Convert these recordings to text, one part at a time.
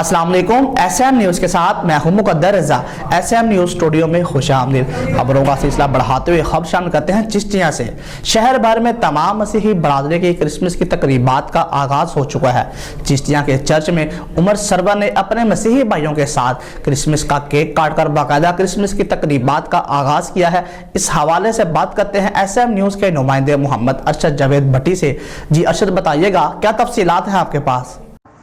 अस्सलाम वालेकुम। SM news के साथ मैं हूं मुकद्दर रज़ा। एसएम न्यूज़ स्टूडियो में खुशामदीद। खबरों का सिलसिला बढ़ाते हुए खबर शामिल करते हैं चिश्तिया से। शहर भर में तमाम मसीही बरादरी की क्रिसमस की तकरीबात का आगाज़ हो चुका है। चिश्तिया के चर्च में उमर सरवर ने अपने मसीही भाइयों के साथ क्रिसमस का केक काट कर बाकायदा क्रिसमस की तकरीबात का आगाज़ किया है। इस हवाले से बात करते हैं एसएम न्यूज़ के नुमाइंदे मोहम्मद अरशद जावेद भट्टी से। जी अरशद, बताइएगा क्या तफसीलात हैं आपके पास?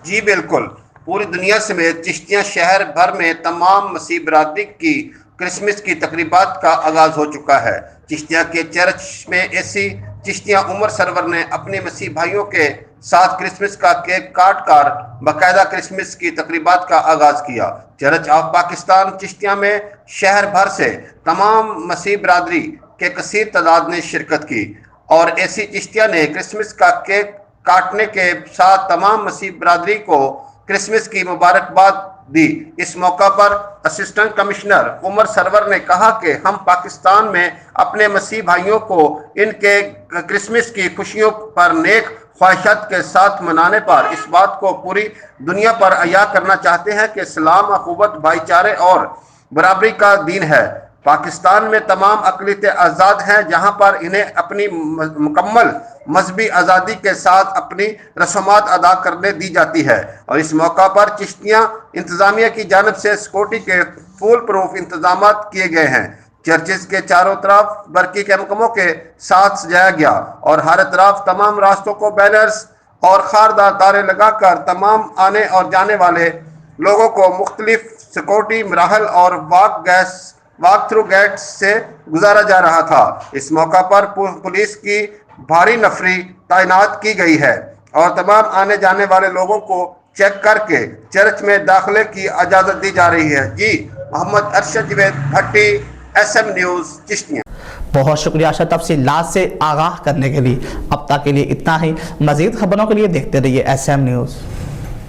जी बिल्कुल, पूरी दुनिया समेत चिश्तिया शहर भर में तमाम मसीह बरादरी की क्रिसमस की तकरीबात का आगाज़ हो चुका है। चिश्तिया के चर्च में ऐसी चिश्तिया उमर सरवर ने अपने मसीह भाइयों के साथ क्रिसमस का केक काट कर बाकायदा क्रिसमस की तकरीबात का आगाज़ किया। चर्च ऑफ पाकिस्तान चिश्तिया में शहर भर से तमाम मसीह बरादरी के कसीर तादाद ने शिरकत की और ऐसी चिश्तिया ने क्रिसमस का केक काटने के साथ तमाम मसीह बरादरी को क्रिसमस की मुबारकबाद दी। इस मौका पर असिस्टेंट कमिश्नर उमर सरवर ने कहा कि हम पाकिस्तान में अपने मसीह भाइयों को इनके क्रिसमस की खुशियों पर नेक ख्वाहिशात के साथ मनाने पर इस बात को पूरी दुनिया पर अया करना चाहते हैं कि इस्लाम अखुवत, भाईचारे और बराबरी का दीन है। पाकिस्तान में तमाम अक़लियतें आज़ाद हैं, जहां पर इन्हें अपनी मुकम्मल मजहबी आज़ादी के साथ अपनी रस्मात अदा करने दी जाती है। और इस मौका पर चिश्तिया इंतज़ामिया की जानब से सिक्योरिटी के फुल प्रूफ इंतजाम किए गए हैं। चर्चेज के चारों तरफ बरकी कैमकमों के साथ सजाया गया और हर तरफ तमाम रास्तों को बैनर्स और खारदार तारे लगाकर तमाम आने और जाने वाले लोगों को मुख्तलिफ सिक्योरिटी मराहल और वॉक थ्रू गेट्स से गुजारा जा रहा था। इस मौका पर पुलिस की भारी नफरी तैनात की गई है और तमाम आने जाने वाले लोगों को चेक करके चर्च में दाखिले की इजाज़त दी जा रही है। जी मोहम्मद अरशद जावेद भट्टी, एसएम न्यूज़ चिश्तिया। बहुत शुक्रिया अरशद, तफसीलात से आगाह करने के लिए। अब तक के लिए इतना ही। मज़ीद खबरों के लिए देखते रहिए एसएम न्यूज़।